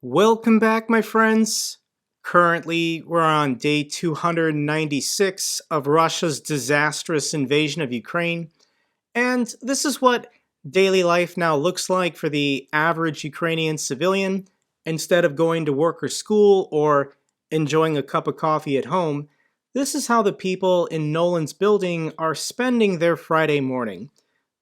Welcome back, my friends. Currently, we're on day 296 of Russia's disastrous invasion of Ukraine, and this is what daily life now looks like for the average Ukrainian civilian. Instead of going to work or school or enjoying a cup of coffee at home, this is how the people in Nolan's building are spending their Friday morning.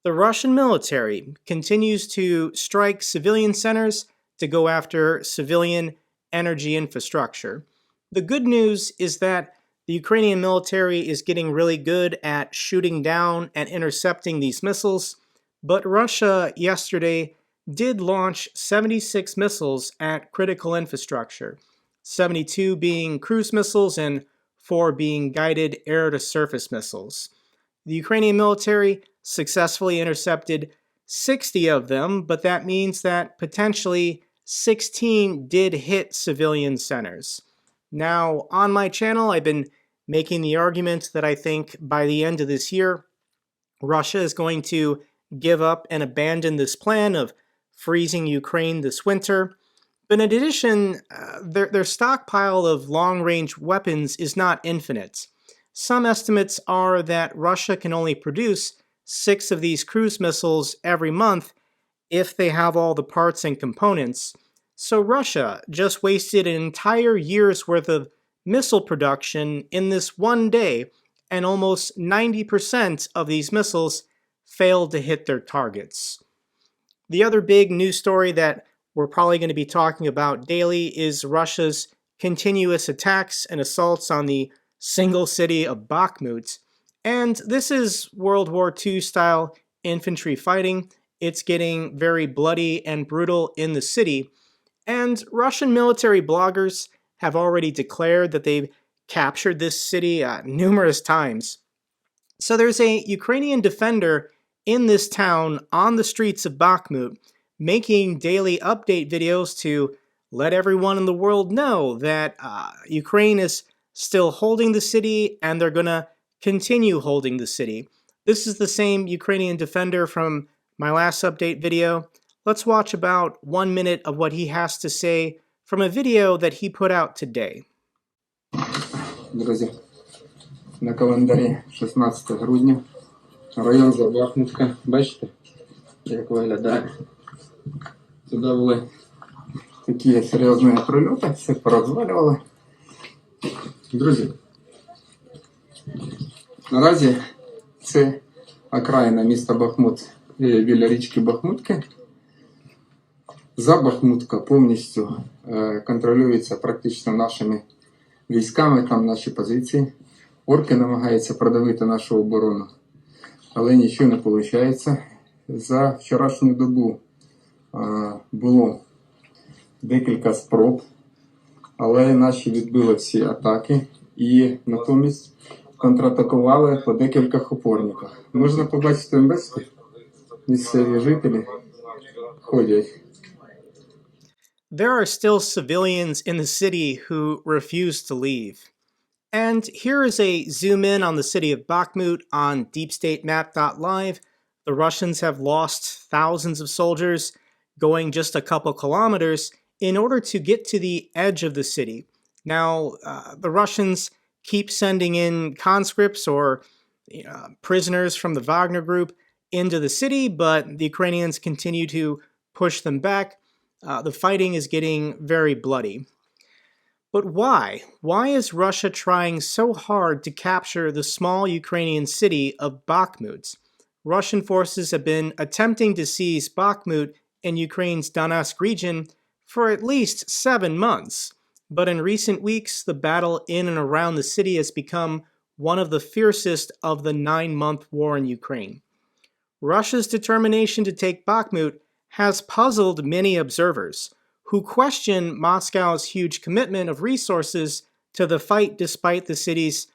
The Russian military continues to strike civilian centers to go after civilian energy infrastructure. The good news is that the Ukrainian military is getting really good at shooting down and intercepting these missiles, but Russia yesterday did launch 76 missiles at critical infrastructure, 72 being cruise missiles and 4 being guided air-to-surface missiles. The Ukrainian military successfully intercepted 60 of them, but that means that potentially 16 did hit civilian centers. Now, on my channel, I've been making the argument that I think by the end of this year, Russia is going to give up and abandon this plan of freezing Ukraine this winter. But in addition, their stockpile of long-range weapons is not infinite. Some estimates are that Russia can only produce 6 of these cruise missiles every month if they have all the parts and components. So Russia just wasted an entire year's worth of missile production in this one day, and almost 90% of these missiles failed to hit their targets. The other big news story that we're probably going to be talking about daily is Russia's continuous attacks and assaults on the single city of Bakhmut. And this is World War II style infantry fighting. It's getting very bloody and brutal in the city. And Russian military bloggers have already declared that they've captured this city numerous times. So there's a Ukrainian defender in this town on the streets of Bakhmut making daily update videos to let everyone in the world know that Ukraine is still holding the city and they're going to continue holding the city. This is the same Ukrainian defender from my last update video. Let's watch about 1 minute of what he has to say from a video that he put out today. Друзі, на календарі 16 грудня, район Забахмутка. Бачите, як виглядає? Сюди були такі серйозні прильоти, все порозвалювали. Друзі, наразі це окраїна міста Бахмут біля річки Бахмутки. Бахмутка повністю контролюється практично нашими військами, там наші позиції. Орки намагаються продавити нашу оборону, але нічого не виходить. За вчорашню добу було декілька спроб, але наші відбили всі атаки і натомість контратакували по декількох опорниках. Можна побачити місце, місцеві жителі ходять. There are still civilians in the city who refuse to leave. And here is a zoom in on the city of Bakhmut on deepstatemap.live. The Russians have lost thousands of soldiers going just a couple kilometers in order to get to the edge of the city. Now, the Russians keep sending in conscripts or prisoners from the Wagner group into the city, but the Ukrainians continue to push them back. The fighting is getting very bloody. But why? Why is Russia trying so hard to capture the small Ukrainian city of Bakhmut? Russian forces have been attempting to seize Bakhmut in Ukraine's Donetsk region for at least 7 months. But in recent weeks, the battle in and around the city has become one of the fiercest of the 9-month war in Ukraine. Russia's determination to take Bakhmut has puzzled many observers, who question Moscow's huge commitment of resources to the fight despite the city's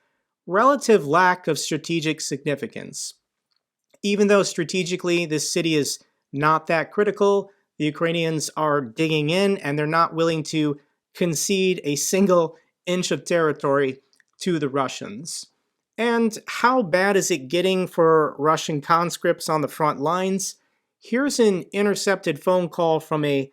relative lack of strategic significance. Even though strategically this city is not that critical, the Ukrainians are digging in and they're not willing to concede a single inch of territory to the Russians. And how bad is it getting for Russian conscripts on the front lines? Here's an intercepted phone call from a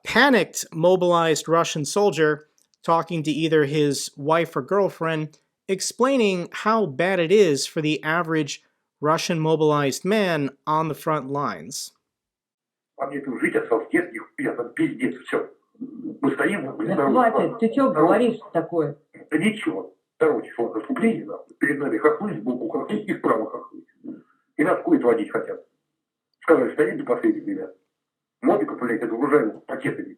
panicked, mobilized Russian soldier talking to either his wife or girlfriend, explaining how bad it is for the average Russian mobilized man on the front lines. А мне тут жить осталось нескольких лет, это пиздец, все. Мы стоим, блин, Да хватит, ты что говоришь такое? Да ничего. 2 числа наступления, нахуй. Перед нами хохлы, сбоку хохлы и справа хохлы. И нас кует водить хотят. Сказали, стоять до последних, ребят. Мобиков, блядь, загружаем пакетами.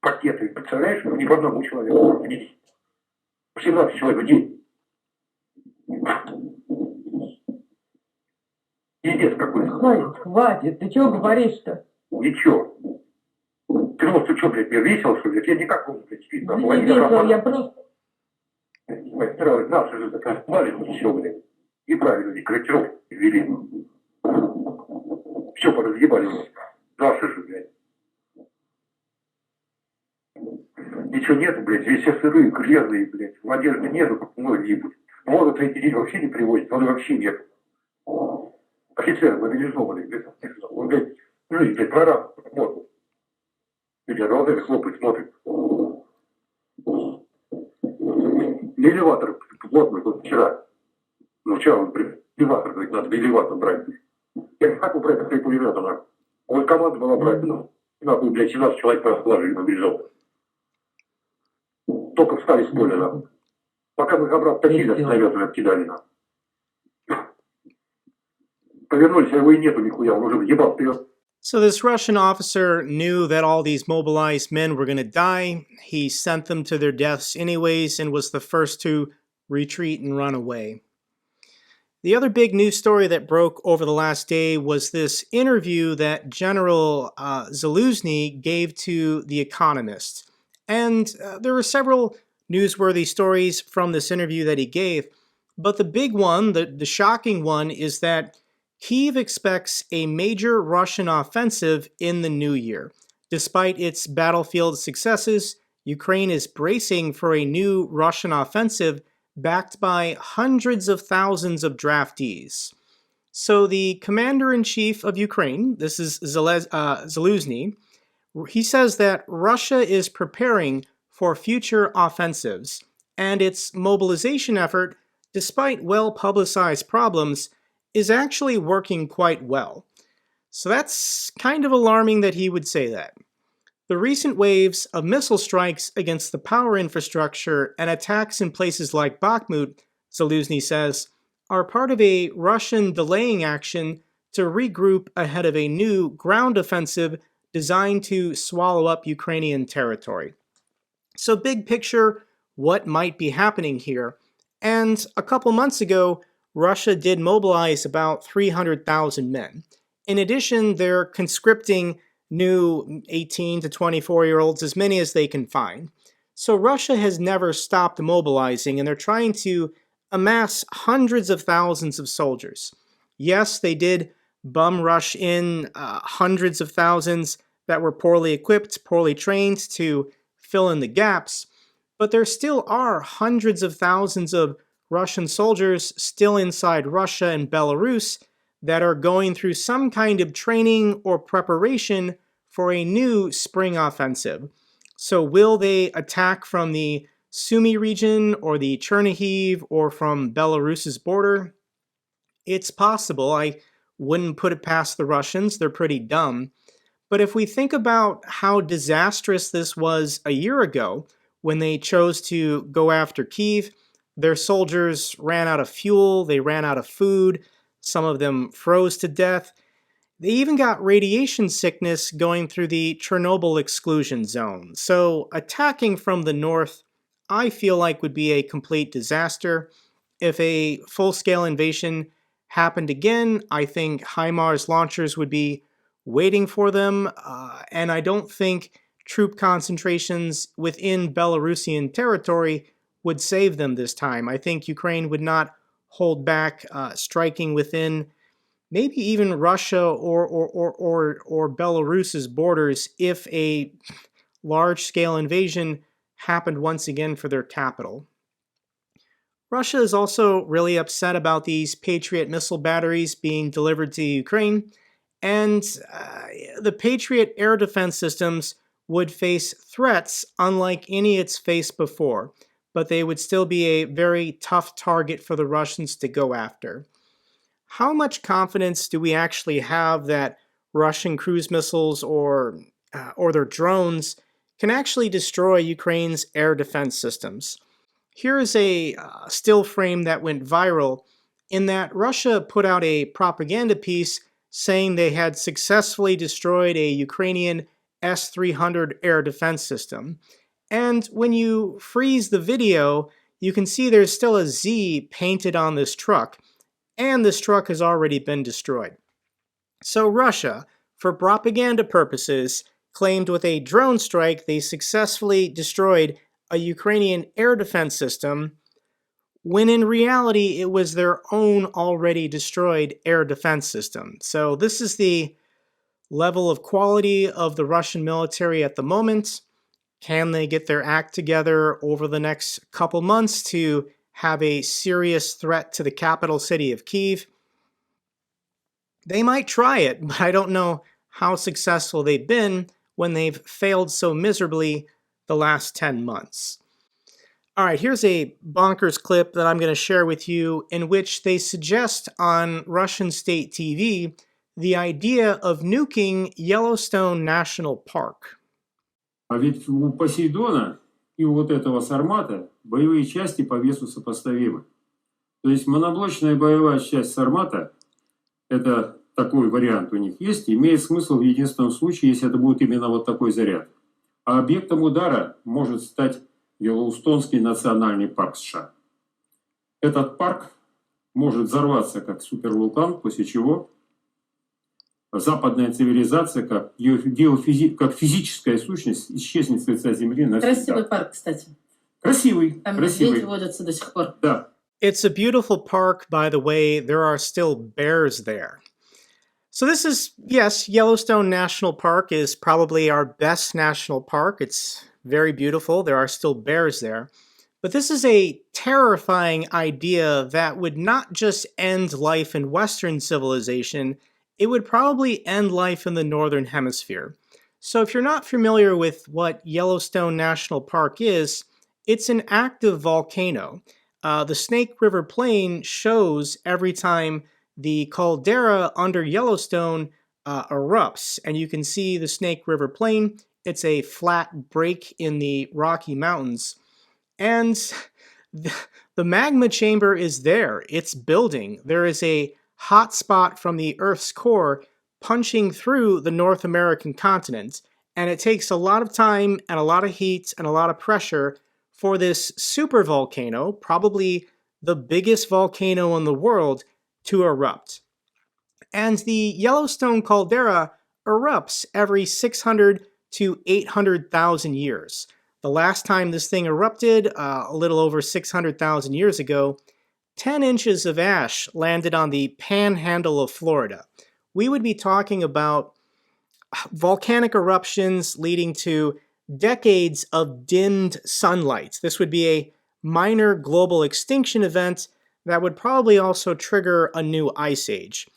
Пакеты, представляешь? Не по одному человеку. 17 человек в день. Пиздец какой. Хватит, ты что говоришь-то? Ничего. Ты думал, что, блядь, мне весело, что ли? Я никак не, блядь, спит. Не весело, я просто... Наши же заказали, все, блядь. И правильно, и корректировки ввели. Все поразъебали. Наши же, блядь. Ничего нету, блядь. Здесь все сырые, грязные, блядь. Одежды нету, как многие будут. Воду 3 день вообще не привозят, воды вообще нет. Офицеры мобилизованные, блядь. Он, блядь, люди, блядь, прораб, вот. Люди глазами хлопают, смотрят. Элеватор плотный вот вчера. Ну, вчера он элеватор, говорит, надо элеватор брать. Я как убрать такой пулемет, она? Он команда была брать, ну, нахуй, блядь, 17 человек расположили мобилизованных. Только встали с поля, нахуй. Пока мы их обратно тащили, самолетами откидали, нахуй. Повернулись, а его и нету нихуя, он уже въебал вперед. So this Russian officer knew that all these mobilized men were going to die. He sent them to their deaths anyways and was the first to retreat and run away. The other big news story that broke over the last day was this interview that General Zaluzny gave to The Economist. And there were several newsworthy stories from this interview that he gave, but the big one, the shocking one, is that Kyiv expects a major Russian offensive in the new year. Despite its battlefield successes, Ukraine is bracing for a new Russian offensive backed by hundreds of thousands of draftees. So the commander-in-chief of Ukraine, this is Zaluzny, he says that Russia is preparing for future offensives, and its mobilization effort, despite well-publicized problems, is actually working quite well. So that's kind of alarming that he would say that. The recent waves of missile strikes against the power infrastructure and attacks in places like Bakhmut, Zaluzny says, are part of a Russian delaying action to regroup ahead of a new ground offensive designed to swallow up Ukrainian territory. So big picture, what might be happening here? And a couple months ago, Russia did mobilize about 300,000 men. In addition, they're conscripting new 18 to 24-year-olds, as many as they can find. So Russia has never stopped mobilizing, and they're trying to amass hundreds of thousands of soldiers. Yes, they did bum rush in hundreds of thousands that were poorly equipped, poorly trained to fill in the gaps, but there still are hundreds of thousands of Russian soldiers still inside Russia and Belarus that are going through some kind of training or preparation for a new spring offensive. So will they attack from the Sumy region or the Chernihiv or from Belarus's border? It's possible. I wouldn't put it past the Russians. They're pretty dumb. But if we think about how disastrous this was a year ago when they chose to go after Kyiv, their soldiers ran out of fuel, they ran out of food, some of them froze to death. They even got radiation sickness going through the Chernobyl exclusion zone. So attacking from the north, I feel like would be a complete disaster. If a full-scale invasion happened again, I think HIMARSed launchers would be waiting for them, and I don't think troop concentrations within Belarusian territory would save them this time. I think Ukraine would not hold back striking within maybe even Russia or Belarus's borders if a large-scale invasion happened once again for their capital. Russia is also really upset about these Patriot missile batteries being delivered to Ukraine, and the Patriot air defense systems would face threats unlike any it's faced before, but they would still be a very tough target for the Russians to go after. How much confidence do we actually have that Russian cruise missiles or their drones can actually destroy Ukraine's air defense systems? Here is a still frame that went viral in that Russia put out a propaganda piece saying they had successfully destroyed a Ukrainian S-300 air defense system. And when you freeze the video, you can see there's still a Z painted on this truck, and this truck has already been destroyed. So Russia, for propaganda purposes, claimed with a drone strike they successfully destroyed a Ukrainian air defense system, when in reality it was their own already destroyed air defense system. So this is the level of quality of the Russian military at the moment. Can they get their act together over the next couple months to have a serious threat to the capital city of Kyiv? They might try it, but I don't know how successful they've been when they've failed so miserably the last 10 months. All right, here's a bonkers clip that I'm going to share with you in which they suggest on Russian state TV the idea of nuking Yellowstone National Park. А ведь у Посейдона и у вот этого Сармата боевые части по весу сопоставимы. То есть моноблочная боевая часть Сармата, это такой вариант у них есть, имеет смысл в единственном случае, если это будет именно вот такой заряд. А объектом удара может стать Йеллоустонский национальный парк США. Этот парк может взорваться как супервулкан, после чего западная цивилизация, как физическая сущность, исчезнет с лица Земли навсегда. Красивый парк, кстати. Красивый, Там красивый. медведи водятся до сих пор. Да. It's a beautiful park, by the way. There are still bears there. So this is, yes, Yellowstone National Park is probably our best national park. It's very beautiful. There are still bears there. But this is a terrifying idea that would not just end life in Western civilization, it would probably end life in the Northern Hemisphere. So if you're not familiar with what Yellowstone National Park is, it's an active volcano. The Snake River Plain shows every time the caldera under Yellowstone erupts, and you can see the Snake River Plain. It's a flat break in the Rocky Mountains. And the magma chamber is there. It's building. There is a hot spot from the Earth's core punching through the North American continent. And it takes a lot of time and a lot of heat and a lot of pressure for this supervolcano, probably the biggest volcano in the world, to erupt. And the Yellowstone caldera erupts every 600 to 800,000 years. The last time this thing erupted, a little over 600,000 years ago, 10 inches of ash landed on the panhandle of Florida. We would be talking about volcanic eruptions leading to decades of dimmed sunlight. This would be a minor global extinction event that would probably also trigger a new ice age.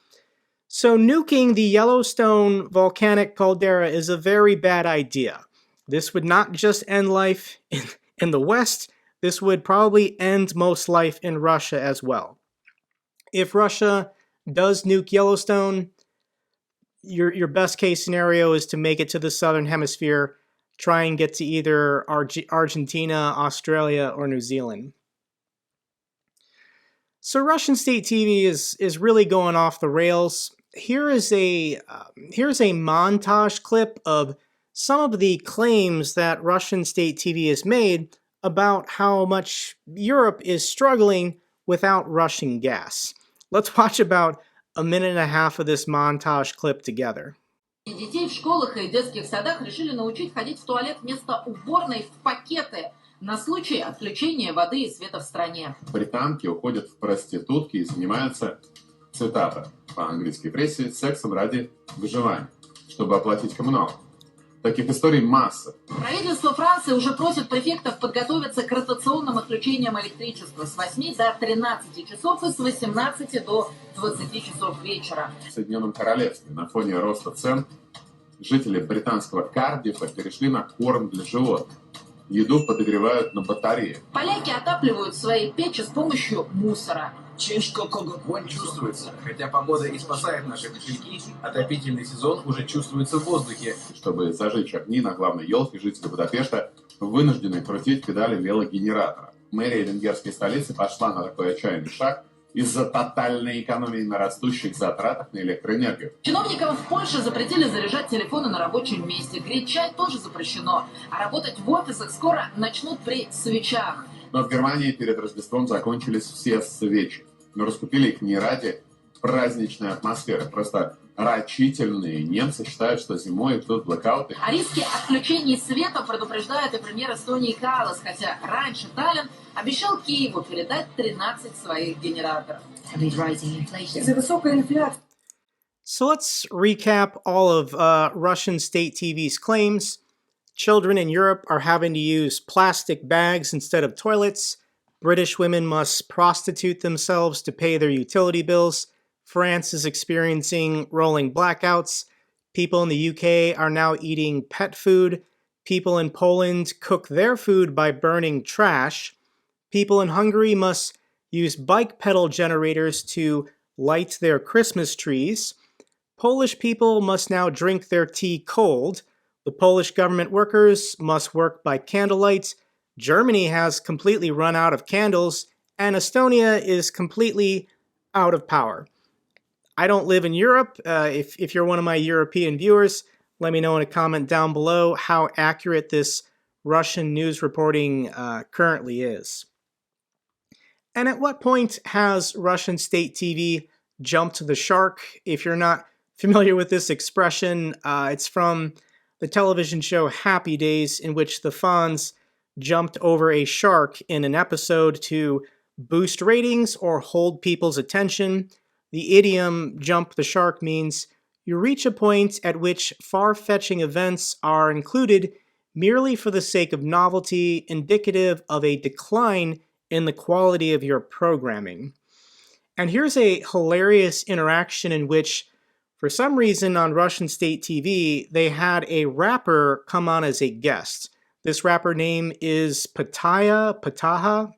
So nuking the Yellowstone volcanic caldera is a very bad idea. This would not just end life in the West, this would probably end most life in Russia as well. If Russia does nuke Yellowstone, your best case scenario is to make it to the Southern Hemisphere, try and get to either Argentina, Australia, or New Zealand. So Russian state TV is really going off the rails. Here's a montage clip of some of the claims that Russian state TV has made about how much Europe is struggling without Russian gas. Let's watch about a minute and a half of this montage clip together. Детей в школах и детских садах решили научить ходить в туалет вместо уборной в пакеты на случай отключения воды и света в стране. Британки уходят в проститутки и занимаются, цитата, по английской прессе, сексом ради выживания, чтобы оплатить коммуналку. Таких историй масса. Правительство Франции уже просит префектов подготовиться к ротационным отключениям электричества с 8 до 13 часов и с 18 до 20 часов вечера. В Соединенном Королевстве на фоне роста цен жители британского Кардифа перешли на корм для животных. Еду подогревают на батарее. Поляки отапливают свои печи с помощью мусора. Вонь чувствуется. Хотя погода и спасает наши кошельки, отопительный сезон уже чувствуется в воздухе. Чтобы зажечь огни на главной елке, жители Будапешта вынуждены крутить педали велогенератора. Мэрия венгерской столицы пошла на такой отчаянный шаг из-за тотальной экономии на растущих затратах на электроэнергию. Чиновникам в Польше запретили заряжать телефоны на рабочем месте. Греть чай тоже запрещено. А работать в офисах скоро начнут при свечах. Но в Германии перед Рождеством закончились все свечи. Но раскупили их не ради праздничной атмосферы. Просто рачительные немцы считают, что зимой идут блэкауты. О риске отключений света предупреждает и премьер Эстонии Каллас, хотя раньше Таллин обещал Киеву передать 13 своих генераторов. Из-за высокой инфляции. So let's recap all of Russian state TV's claims. Children in Europe are having to use plastic bags instead of toilets. British women must prostitute themselves to pay their utility bills. France is experiencing rolling blackouts. People in the UK are now eating pet food. People in Poland cook their food by burning trash. People in Hungary must use bike pedal generators to light their Christmas trees. Polish people must now drink their tea cold. The Polish government workers must work by candlelight. Germany has completely run out of candles, and Estonia is completely out of power. I don't live in Europe. If you're one of my European viewers, let me know in a comment down below how accurate this Russian news reporting currently is. And at what point has Russian state TV jumped the shark? If you're not familiar with this expression, it's from the television show Happy Days, in which the Fonz jumped over a shark in an episode to boost ratings or hold people's attention. The idiom jump the shark means you reach a point at which far-fetching events are included merely for the sake of novelty, indicative of a decline in the quality of your programming. And here's a hilarious interaction in which, for some reason on Russian state TV, they had a rapper come on as a guest. This rapper name is Pataha,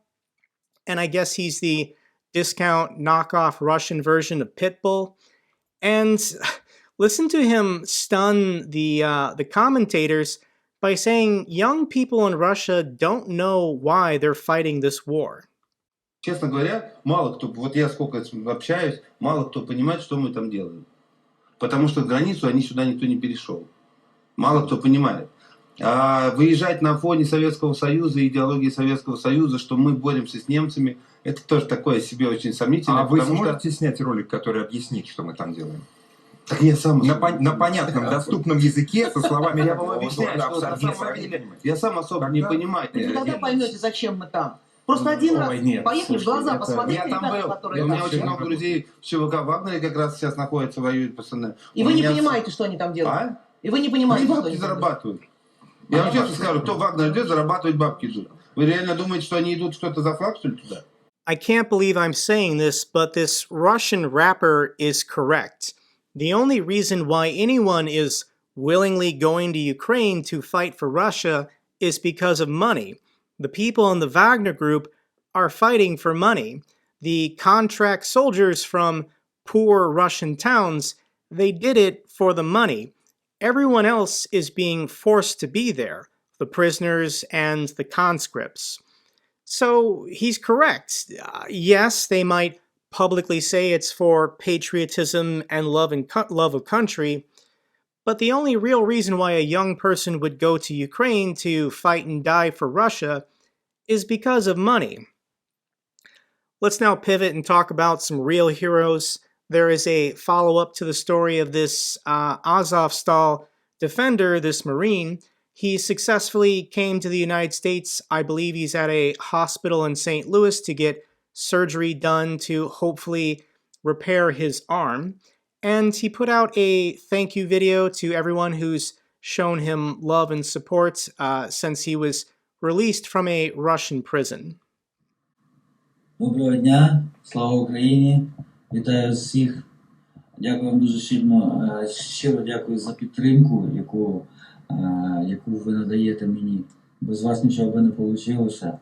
and I guess he's the discount knockoff Russian version of Pitbull. And listen to him stun the commentators by saying young people in Russia don't know why they're fighting this war. Честно говоря, мало кто, вот я сколько общаюсь, мало кто понимает, что мы там делаем. Потому что границу сюда никто не перешел. Мало кто понимает. А выезжать на фоне Советского Союза, идеологии Советского Союза, что мы боремся с немцами, это тоже такое себе очень сомнительное. А вы сможете снять ролик, который объяснит, что мы там делаем? Так я сам на понятном, доступном языке, со словами... Я вам объясняю, что на самом деле я сам особо не понимаю. Вы тогда поймете, зачем мы там. Просто один раз поехали в глаза, посмотрите ребята, которые там. У меня там. очень много друзей в ЧВК Вагнере как раз сейчас находятся, воюют пацаны. И вы не понимаете, что они там делают? И вы не понимаете, что что они они зарабатывают. Я вам честно скажу, кто Вагнер идет, зарабатывать бабки идут. Вы реально думаете, что они идут что-то за флаг, что ли, туда? I can't believe I'm saying this, but this Russian rapper is correct. The only reason why anyone is willingly going to Ukraine to fight for Russia is because of money. The people in the Wagner group are fighting for money. The contract soldiers from poor Russian towns, they did it for the money. Everyone else is being forced to be there, the prisoners and the conscripts. So he's correct. Yes, they might publicly say it's for patriotism and love of country, but the only real reason why a young person would go to Ukraine to fight and die for Russia is because of money. Let's now pivot and talk about some real heroes. There is a follow-up to the story of this Azovstal defender, this Marine. He successfully came to the United States. I believe he's at a hospital in St. Louis to get surgery done to hopefully repair his arm. And he put out a thank you video to everyone who's shown him love and support since he was released from a Russian prison. Доброго дня, слава Україні, вітаю всіх Дякую вам дуже сильно. Щиро дякую за підтримку, яку ви надаєте мені. Без вас нічого би не вийшло.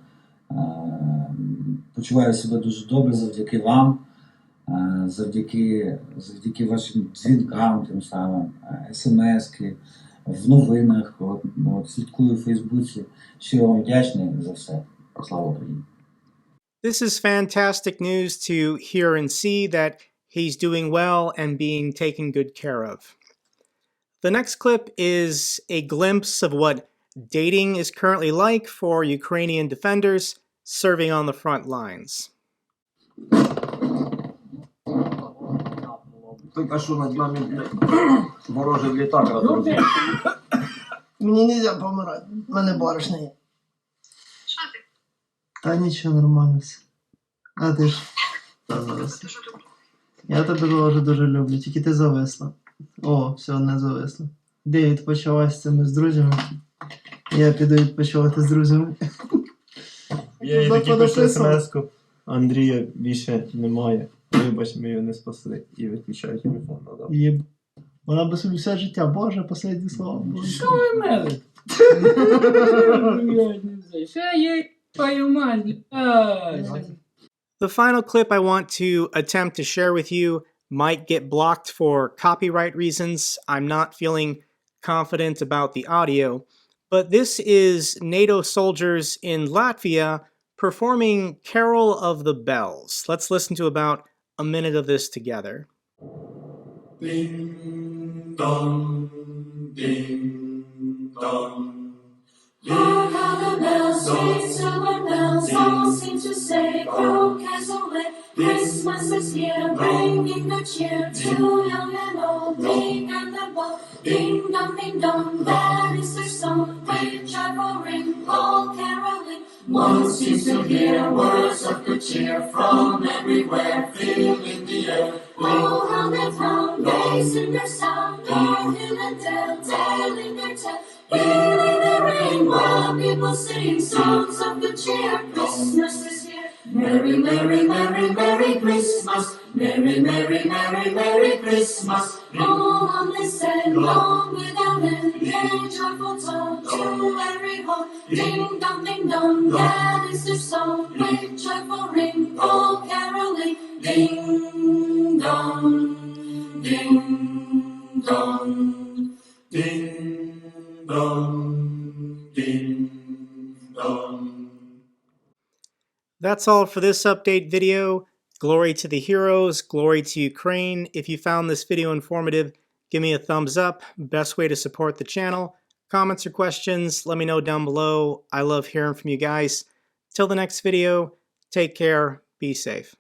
Почуваю себе дуже добре завдяки вам, завдяки вашим дзвінкам, тим самим, смс-ки, в новинах, слідкую в Фейсбуці. Щиро вам вдячний за все. Слава Україні! This is fantastic news to hear and see that he's doing well and being taken good care of. The next clip is a glimpse of what dating is currently like for Ukrainian defenders serving on the front lines. А що над нами ворожий літак розробив? Мені не можна помирати. У мене баришня є. Що ти? Та нічого, нормально все. А ти ж? Та зависла. Я тебе дуже люблю, тільки ти зависла. О, все одне зависло. Де відпочивати з цими з друзями? Я піду відпочивати з друзями. Я їй таки пишу смс-ку. Андрія більше немає. Вибач, ми його не спасли. І виключаю телефон. Вона би собі все життя. Боже, останні слова. Що ви мели? Ще є твою мать. The final clip I want to attempt to share with you might get blocked for copyright reasons. I'm not feeling confident about the audio, but this is NATO soldiers in Latvia performing Carol of the Bells. Let's listen to about a minute of this together. Ding dong, ding dong. Hark how the bells ring, silver bells all seem to say, "Crow, Cassoulet, Christmas is here, bringing good cheer to young and old, meek and the bold. Ding dong, that is their song, with joyful ring, all caroling. One seems to hear words of good cheer from everywhere, filling the air. Oh, how they pound, they sing their sound, o'er hill and dale, telling their tale. Healing the rain while people sing songs of good cheer. Christmas is here. Merry, merry, merry, merry Christmas. Merry, merry, merry, merry Christmas. All on this day, long without end, their joyful tone to every home. Ding dong, that is their song, with joyful ring, all caroling. Ding dong, ding dong, ding dong, ding dong. That's all for this update video. Glory to the heroes, glory to Ukraine. If you found this video informative, give me a thumbs up. Best way to support the channel. Comments or questions, let me know down below. I love hearing from you guys. Till the next video, take care, be safe.